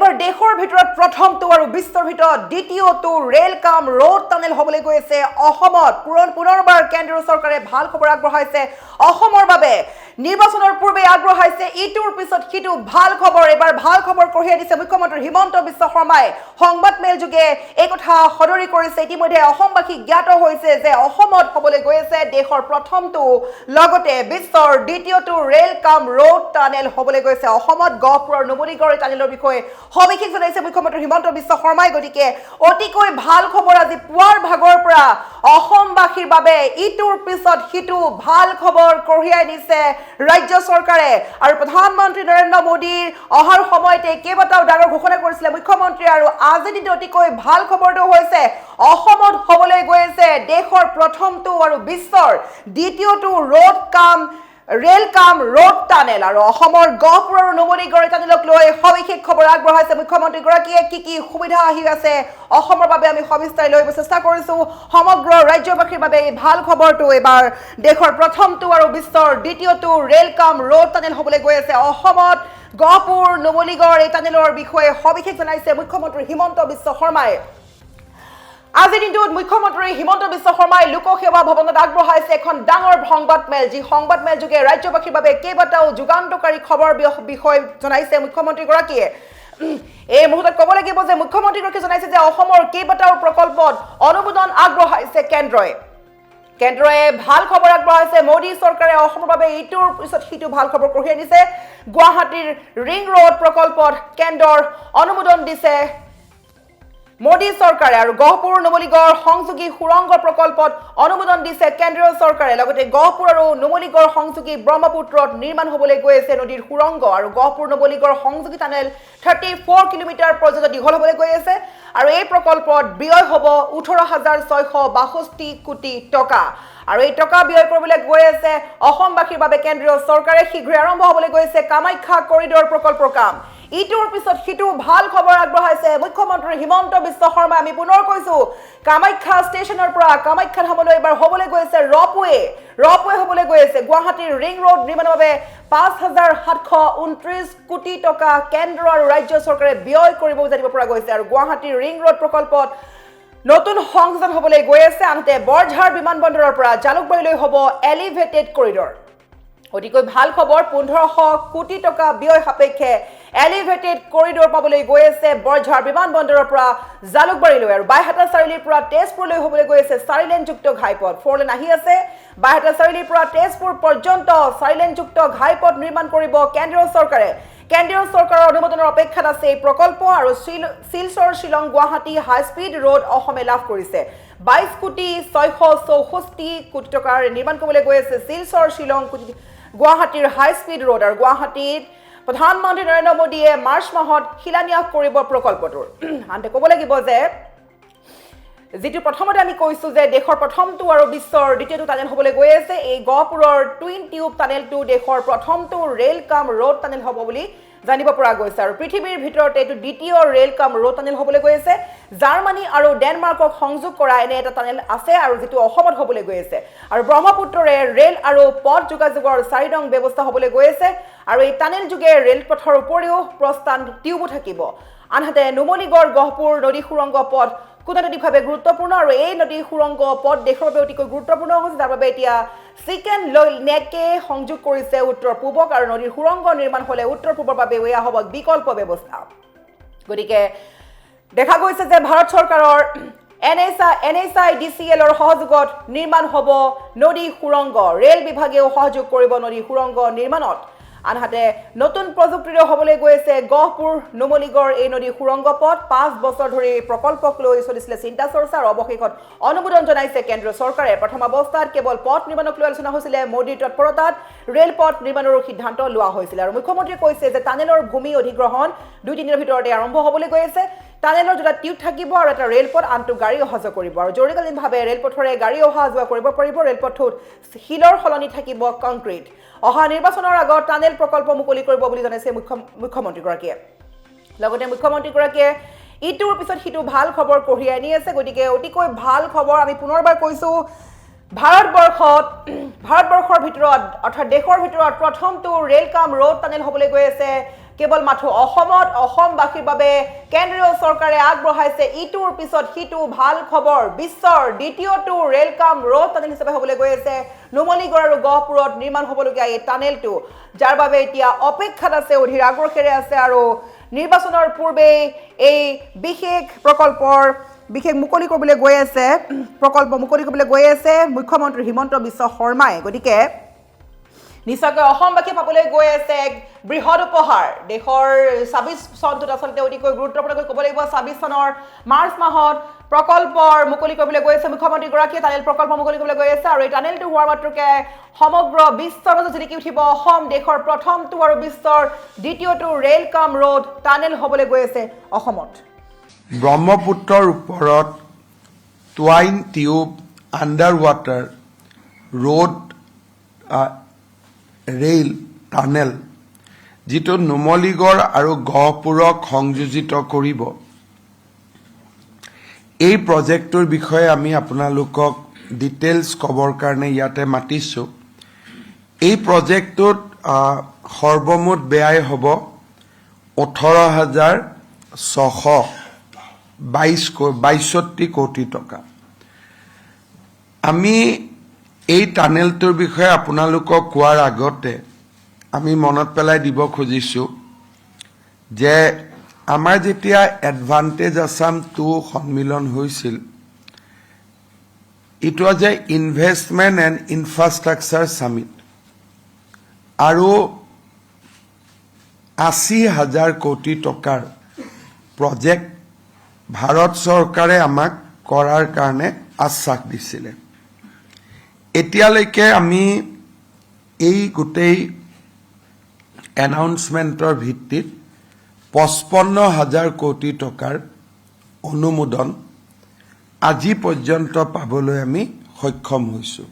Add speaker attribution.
Speaker 1: এবাৰ দেশৰ ভিতৰত প্ৰথমটো আৰু বিশ্বৰ ভিতৰত দ্বিতীয়টো ৰেল কাম ৰোড টানেল হ'বলৈ গৈ আছে অসমত পুনৰবাৰ কেন্দ্ৰীয় চৰকাৰে ভাল খবৰ আগবঢ়াইছে অসমৰ বাবে নিৰ্বাচনৰ পূৰ্বে আগবঢ়াইছে ইটোৰ পিছত সিটো ভাল খবৰ এবাৰ ভাল খবৰ কঢ়িয়াই দিছে মুখ্যমন্ত্ৰী হিমন্ত বিশ্ব শৰ্মাই সংবাদ মেল যোগে এই কথা সদৰি কৰিছে ইতিমধ্যে অসমবাসী জ্ঞাত হৈছে যে অসমত হ'বলৈ গৈ আছে দেশৰ প্ৰথমটো লগতে বিশ্বৰ দ্বিতীয়টো ৰেল কাম ৰোড টানেল হ'বলৈ গৈছে অসমত গহপুৰৰ নুমলীগড় টানেলৰ বিষয়ে সবিশেষ জনাইছে মুখ্যমন্ত্ৰী হিমন্ত বিশ্ব শৰ্মাই গতিকে অতিকৈ ভাল খবৰ আজি পুৱাৰ ভাগৰ পৰা অসমবাসীৰ বাবে ইটোৰ পিছত সিটো ভাল খবৰ কঢ়িয়াই দিছে ৰাজ্য চৰকাৰে আৰু প্ৰধানমন্ত্ৰী নৰেন্দ্ৰ মোদীৰ অহাৰ সময়তে কেইবাটাও ডাঙৰ ঘোষণা কৰিছিল মুখ্যমন্ত্ৰী আৰু আজি দিনটো অতিকৈ ভাল খবৰটো হৈছে অসমত হ'বলৈ গৈ আছে দেশৰ প্ৰথমটো আৰু বিশ্বৰ দ্বিতীয়টো ৰেল কাম ৰোড টানেল আৰু অসমৰ গহপুৰ আৰু নুমলীগড় টানেলক লৈ সবিশেষ খবৰ আগবঢ়াইছে মুখ্যমন্ত্ৰীগৰাকীয়ে কি সুবিধা আহি আছে অসমৰ বাবে আমি সবিস্তাৰ লৈ চেষ্টা কৰিছো সমগ্ৰ ৰাজ্যবাসীৰ বাবে এই ভাল খবৰটো এবাৰ দেশৰ প্ৰথমটো আৰু বিশ্বৰ দ্বিতীয়টো ৰেল কাম ৰোড টানেল হ'বলৈ গৈ আছে অসমত গহপুৰ নুমলীগড় এই টানেলৰ বিষয়ে সবিশেষ জনাইছে মুখ্যমন্ত্ৰী হিমন্ত বিশ্ব শৰ্মাই আজিৰ দিনটোত মুখ্যমন্ত্ৰী হিমন্ত বিশ্ব শৰ্মাই লোকসেৱা ভৱনত আগবঢ়াইছে এখন ডাঙৰ সংবাদ মেল যি সংবাদ মেল যোগে ৰাজ্যবাসীৰ বাবে কেইবাটাও যুগান্তকাৰী খবৰ বিষয় জনাইছে মুখ্যমন্ত্ৰীগৰাকীয়ে এই মুহূৰ্তত ক'ব লাগিব যে মুখ্যমন্ত্ৰীগৰাকীয়ে জনাইছে যে অসমৰ কেইবাটাও প্ৰকল্পত অনুমোদন আগবঢ়াইছে কেন্দ্ৰই ভাল খবৰ আগবঢ়াইছে মোদী চৰকাৰে অসমৰ বাবে ইটোৰ পিছত সিটো ভাল খবৰ কঢ়িয়াই দিছে গুৱাহাটীৰ ৰিং ৰোড প্ৰকল্পত কেন্দ্ৰৰ অনুমোদন দিছে মোদী চৰকাৰে আৰু গহপুৰ নুমলীগড় সংযোগী সুৰংগ প্ৰকল্পত অনুমোদন দিছে কেন্দ্ৰীয় চৰকাৰে লগতে গহপুৰ আৰু নুমলীগড় সংযোগী ব্ৰহ্মপুত্ৰত নিৰ্মাণ হ'বলৈ গৈ আছে নদীৰ সুৰংগ আৰু গহপুৰ নুমলীগড় সংযোগী টানেল 34 কিলোমিটাৰ পৰ্যন্ত দীঘল হ'বলৈ গৈ আছে আৰু এই প্ৰকল্পত ব্যয় হ'ব 18,662 কোটি টকা আৰু এই টকা ব্যয় কৰিবলৈ গৈ আছে অসমবাসীৰ বাবে কেন্দ্ৰীয় চৰকাৰে শীঘ্ৰে আৰম্ভ হ'বলৈ গৈ আছে কামাখ্যা কৰিডৰ প্ৰকল্পৰ কাম ইটোৰ পিছত সিটো ভাল খবৰ আগবঢ়াইছে মুখ্যমন্ত্ৰী হিমন্ত বিশ্ব শৰ্মা আমি পুনৰ কৈছো কামাখ্যা ষ্টেচনৰ পৰা কামাখ্যা ধামলৈ এবাৰ হ'বলৈ গৈ আছে ৰপৱে হ'বলৈ গৈ আছে গুৱাহাটীৰ ৰিং ৰোড নিৰ্মাণৰ বাবে 5,729 কোটি টকা কেন্দ্ৰ আৰু ৰাজ্য চৰকাৰে ব্যয় কৰিব জানিব পৰা গৈছে আৰু গুৱাহাটীৰ ৰিং ৰোড প্ৰকল্পত নতুন সংযোজন হ'বলৈ গৈ আছে আনহাতে বৰঝাৰ বিমানবন্দৰৰ পৰা জালুকবাৰীলৈ হ'ব এলিভেটেড কৰিডৰ অতিকৈ ভাল খবৰ 1,500 কোটি টকা ব্যয় সাপেক্ষে এলিভেটেড কৰিডৰ পাবলৈ গৈ আছে বৰঝাৰ বিমানবন্দৰৰ পৰা জালুকবাৰীলৈ আৰু বাইহাটা চাৰিআলিৰ পৰা তেজপুৰলৈ হ'বলৈ গৈ আছে 4 লেনযুক্ত ঘাইপথ 4 লেন আহি আছে বাইহাটা চাৰিআলিৰ পৰা তেজপুৰ পৰ্যন্ত 4 লেনযুক্ত ঘাইপথ নিৰ্মাণ কৰিব কেন্দ্ৰীয় চৰকাৰৰ অনুমোদনৰ অপেক্ষাত আছে এই প্ৰকল্প আৰু শিলচৰ শিলং গুৱাহাটী হাই স্পীড ৰোড অসমে লাভ কৰিছে 22,664 কোটি টকাৰ নিৰ্মাণ কৰিবলৈ গৈ আছে শিলচৰ শিলং গুৱাহাটীৰ হাই স্পীড ৰোড আৰু গুৱাহাটীত প্ৰধানমন্ত্ৰী নৰেন্দ্ৰ মোদীয়ে মাৰ্চ মাহত শিলান্যাস কৰিব প্ৰকল্পটোৰ আনহাতে ক'ব লাগিব যে যিটো প্ৰথমতে আমি কৈছো যে দেশৰ প্ৰথমটো আৰু বিশ্বৰ দ্বিতীয়টো টানেল হ'বলৈ গৈ আছে এই গহপুৰৰ টুইন টিউব টানেলটো দেশৰ প্ৰথমটো ৰেল কাম ৰোড টানেল হ'ব বুলি জানিব পৰা গৈছে আৰু পৃথিৱীৰ ভিতৰতে এইটো দ্বিতীয় ৰেল কাম ৰোড টানেল হ'বলৈ গৈ আছে জাৰ্মানী আৰু ডেনমাৰ্কক সংযোগ কৰা এনে এটা টানেল আছে আৰু যিটো অসমত হ'বলৈ গৈ আছে আৰু ব্ৰহ্মপুত্ৰৰে ৰেল আৰু পথ যোগাযোগৰ 4 নং ব্যৱস্থা হ'বলৈ গৈ আছে আৰু এই টানেল যোগে ৰেলপথৰ উপৰিও প্ৰস্থান টিউবো থাকিব আনহাতে নুমলীগড় গহপুৰ নদী সুৰংগ পথ কুটনৈতিকভাৱে গুৰুত্বপূৰ্ণ আৰু এই নদী সুৰংগ পথ দেশৰ বাবে অতিকৈ গুৰুত্বপূৰ্ণ হৈছে যাৰ বাবে এতিয়া চিকেন নেকে সংযোগ কৰিছে উত্তৰ পূবক আৰু নদীৰ সুৰংগ নিৰ্মাণ হ'লে উত্তৰ পূবৰ বাবে এয়া হ'ব বিকল্প ব্যৱস্থা গতিকে দেখা গৈছে যে ভাৰত চৰকাৰৰ NHIDCL ৰ সহযোগত নিৰ্মাণ হ'ব নদী সুৰংগ ৰেল বিভাগেও সহযোগ কৰিব নদী সুৰংগ নিৰ্মাণত আনহাতে নতুন প্ৰযুক্তিৰে হ'বলৈ গৈ আছে গহপুৰ নুমলীগড় এই নদী সুৰংগ পথ 5 বছৰ ধৰি প্ৰকল্পক লৈ চলিছিলে চিন্তা চৰ্চা আৰু অৱশেষত অনুমোদন জনাইছে কেন্দ্ৰীয় চৰকাৰে প্ৰথম অৱস্থাত কেৱল পথ নিৰ্মাণক লৈ আলোচনা হৈছিলে মোদীৰ তৎপৰতাত ৰেলপথ নিৰ্মাণৰ সিদ্ধান্ত লোৱা হৈছিল আৰু মুখ্যমন্ত্ৰীয়ে কৈছে যে টানেলৰ ভূমি অধিগ্ৰহণ 2-3 দিনৰ ভিতৰতে আৰম্ভ হ'বলৈ গৈ আছে টানেলৰ দুটা টিউব থাকিব আৰু এটা ৰেলপথ আনটো গাড়ী অহা যোৱা কৰিব আৰু জৰুৰীকালীনভাৱে ৰেলপথৰে গাড়ী অহা যোৱা কৰিব পাৰিব ৰেলপথটোত শিলৰ সলনি থাকিব কংক্ৰিট অহা নিৰ্বাচনৰ আগত টানেল প্ৰকল্প মুকলি কৰিব বুলি জনাইছে মুখ্যমন্ত্ৰীগৰাকীয়ে লগতে মুখ্যমন্ত্ৰীগৰাকীয়ে ইটোৰ পিছত সিটো ভাল খবৰ কঢ়িয়াই আনি আছে গতিকে অতিকৈ ভাল খবৰ আমি পুনৰবাৰ কৈছো ভাৰতবৰ্ষৰ ভিতৰত অৰ্থাৎ দেশৰ ভিতৰত প্ৰথমটো ৰেল কাম ৰোড টানেল হ'বলৈ গৈ আছে কেৱল মাথো অসমত অসমবাসীৰ বাবে কেন্দ্ৰীয় চৰকাৰে আগবঢ়াইছে ইটোৰ পিছত সিটো ভাল খবৰ বিশ্বৰ দ্বিতীয়টো ৰেল কাম ৰোড টানেল হিচাপে হ'বলৈ গৈ আছে নুমলীগড় আৰু গহপুৰত নিৰ্মাণ হ'বলগীয়া এই টানেলটো যাৰ বাবে এতিয়া অপেক্ষাত আছে অধীৰ আগ্ৰহেৰে আছে আৰু নিৰ্বাচনৰ পূৰ্বে এই বিশেষ প্ৰকল্পৰ বিশেষ মুকলি কৰিবলৈ গৈ আছে প্ৰকল্প মুকলি কৰিবলৈ গৈ আছে মুখ্যমন্ত্ৰী হিমন্ত বিশ্ব শৰ্মাই গতিকে নিশ্চয়কৈ অসমবাসী পাবলৈ গৈ আছে এক বৃহৎ উপহাৰ দেশৰ ২৬ চনটোত আচলতে অতিকৈ গুৰুত্বপূৰ্ণকৈ ক'ব লাগিব ২৬ চনৰ মাৰ্চ মাহত প্ৰকল্পৰ মুকলি কৰিবলৈ গৈ আছে মুখ্যমন্ত্ৰীগৰাকীয়ে টানেল প্ৰকল্প মুকলি কৰিবলৈ গৈ আছে আৰু এই টানেলটো হোৱাৰ মাত্ৰকে সমগ্ৰ বিশ্বৰ মাজত জিলিকি উঠিব অসম দেশৰ প্ৰথমটো আৰু বিশ্বৰ দ্বিতীয়টো ৰেল কাম ৰোড টানেল হ'বলৈ গৈ আছে অসমত
Speaker 2: ব্ৰহ্মপুত্ৰৰ ওপৰত twin tube under water road rail tunnel যিটো নুমলীগড় আৰু গহপুৰক সংযোজিত কৰিব এই প্ৰজেক্টৰ বিষয়ে আমি আপোনালোকক ডিটেইলছ ক'বৰ কাৰণে ইয়াতে মাতিছোঁ এই প্ৰজেক্টটোত সৰ্বমুঠ ব্যয় হ'ব ১৮,৬৬২ কোটি টকা আমি এই টানেলটোৰ বিষয়ে আপোনালোকক কোৱাৰ আগতে আমি মনত পেলাই দিব খুজিছোঁ যে আমাৰ যেতিয়া এডভান্টেজ আসাম 2 সন্মিলন হৈছিল it was a investment and infrastructure summit আৰু ৮০,০০০ কোটি টকাৰ প্ৰজেক্ট ভাৰত চৰকাৰে আমাক কৰাৰ কাৰণে আশ্বাস দিছিলে এতিয়ালৈকে আমি এই গোটেই এনাউন্সমেন্টৰ ভিত্তিত ৫৫,০০০ কোটি টকাৰ অনুমোদন আজি পৰ্যন্ত পাবলৈ আমি সক্ষম হৈছোঁ